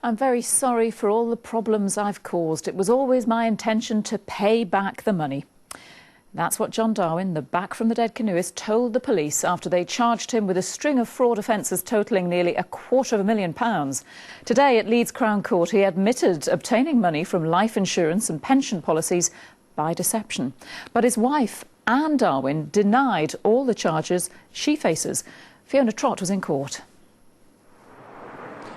I'm very sorry for all the problems I've caused. It was always my intention to pay back the money. That's what John Darwin, the back-from-the-dead canoeist, told the police after they charged him with a string of fraud offences totalling nearly £250,000. Today at Leeds Crown Court, he admitted obtaining money from life insurance and pension policies by deception. But his wife, Anne Darwin, denied all the charges she faces. Fiona Trott was in court.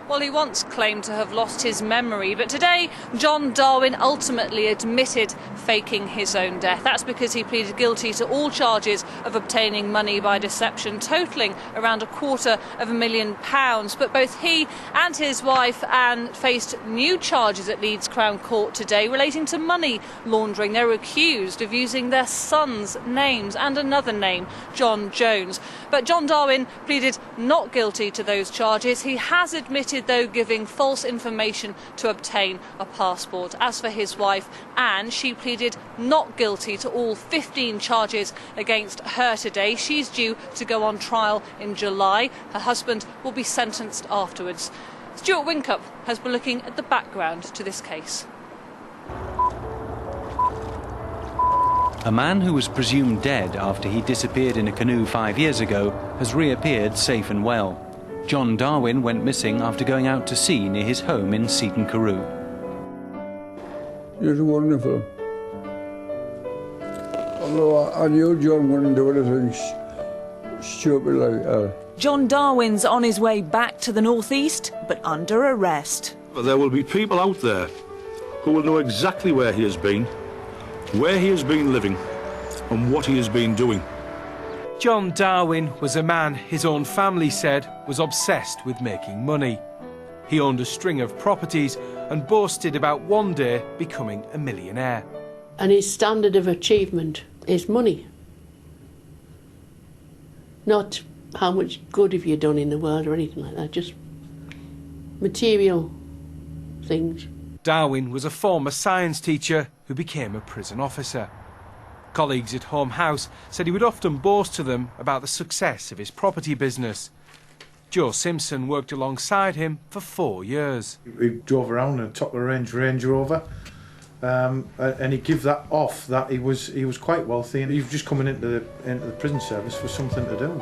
Well, he once claimed to have lost his memory, but today John Darwin ultimately admitted faking his own death. That's because he pleaded guilty to all charges of obtaining money by deception, totalling around £250,000. But both he and his wife Anne faced new charges at Leeds Crown Court today relating to money laundering. They were accused of using their sons' names and another name, John Jones. But John Darwin pleaded not guilty to those charges. He has admitted, though, giving false information to obtain a passport. As for his wife, Anne, she pleaded not guilty to all 15 charges against her today. She's due to go on trial in July. Her husband will be sentenced afterwards. Stuart Wincup has been looking at the background to this case. A man who was presumed dead after he disappeared in a canoe 5 years ago has reappeared safe and well. John Darwin went missing after going out to sea near his home in Seaton Carew. It was wonderful. Although I knew John wouldn't do anything stupid like that. John Darwin's on his way back to the northeast, but under arrest. There will be people out there who will know exactly where he has been living, and what he has been doing. John Darwin was a man his own family said was obsessed with making money. He owned a string of properties and boasted about one day becoming a millionaire. And his standard of achievement is money. Not how much good have you done in the world or anything like that, just material things. Darwin was a former science teacher who became a prison officer. Colleagues at Home House said he would often boast to them about the success of his property business. Joe Simpson worked alongside him for 4 years. He drove around in a top-of-the-range Range Rover, and he gave that off that he was quite wealthy, and he was just coming into the prison service for something to do.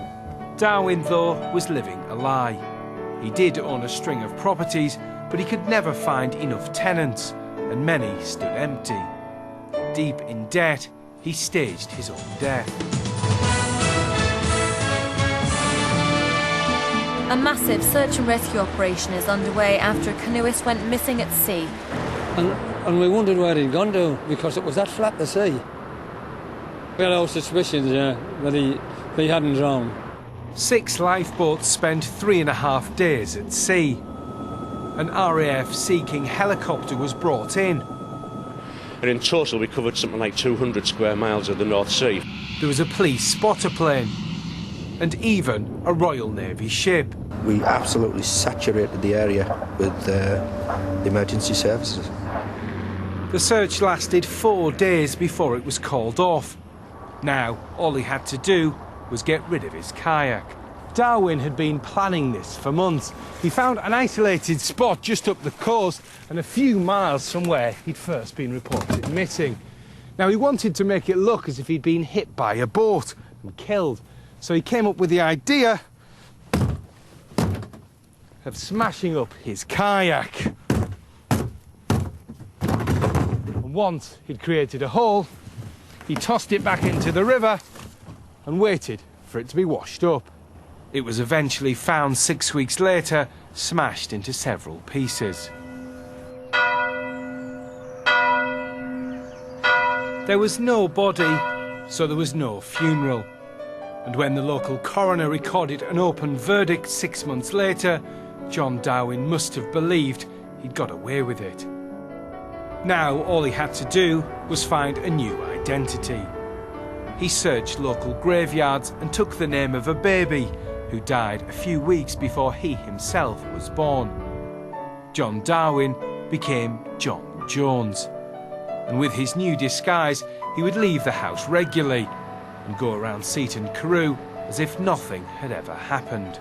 Darwin, though, was living a lie. He did own a string of properties, but he could never find enough tenants, and many stood empty. Deep in debt, he staged his own death. A massive search and rescue operation is underway after a canoeist went missing at sea. And we wondered where he'd gone to, because it was that flat to sea. We had our suspicions, that he hadn't drowned. 6 lifeboats spent 3.5 days at sea. An RAF Sea King helicopter was brought in. And in total we covered something like 200 square miles of the North Sea. There was a police spotter plane and even a Royal Navy ship. We absolutely saturated the area with the emergency services. The search lasted 4 days before it was called off. Now all he had to do was get rid of his kayak. Darwin had been planning this for months. He found an isolated spot just up the coast and a few miles from where he'd first been reported missing. Now, he wanted to make it look as if he'd been hit by a boat and killed. So he came up with the idea of smashing up his kayak. And once he'd created a hole, he tossed it back into the river and waited for it to be washed up. It was eventually found 6 weeks later, smashed into several pieces. There was no body, so there was no funeral. And when the local coroner recorded an open verdict 6 months later, John Darwin must have believed he'd got away with it. Now all he had to do was find a new identity. He searched local graveyards and took the name of a baby who died a few weeks before he himself was born. John Darwin became John Jones. And with his new disguise, he would leave the house regularly and go around Seaton Carew as if nothing had ever happened.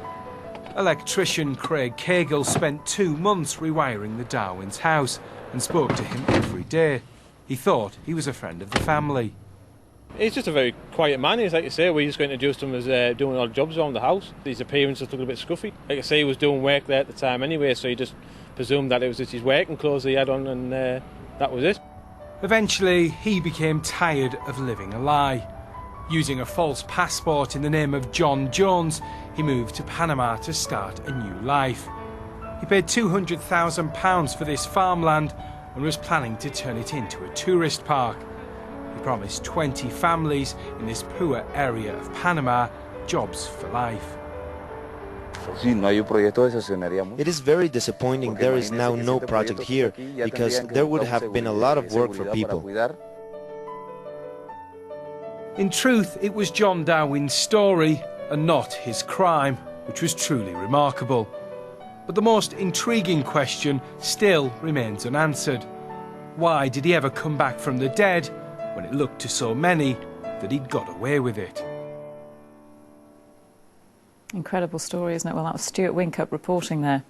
Electrician Craig Cagle spent 2 months rewiring the Darwin's house and spoke to him every day. He thought he was a friend of the family. He's just a very quiet man. He's like you say, we just got introduced to him as doing odd jobs around the house. His appearance just looked a bit scruffy. Like I say, he was doing work there at the time anyway, so he just presumed that it was just his working clothes he had on, and that was it. Eventually, he became tired of living a lie. Using a false passport in the name of John Jones, he moved to Panama to start a new life. He paid £200,000 for this farmland and was planning to turn it into a tourist park. He promised 20 families in this poor area of Panama jobs for life. It is very disappointing there is now no project here, because there would have been a lot of work for people. In truth, it was John Darwin's story and not his crime, which was truly remarkable. But the most intriguing question still remains unanswered. Why did he ever come back from the dead when it looked to so many that he'd got away with it? Incredible story, isn't it? Well, that was Stuart Winkup reporting there.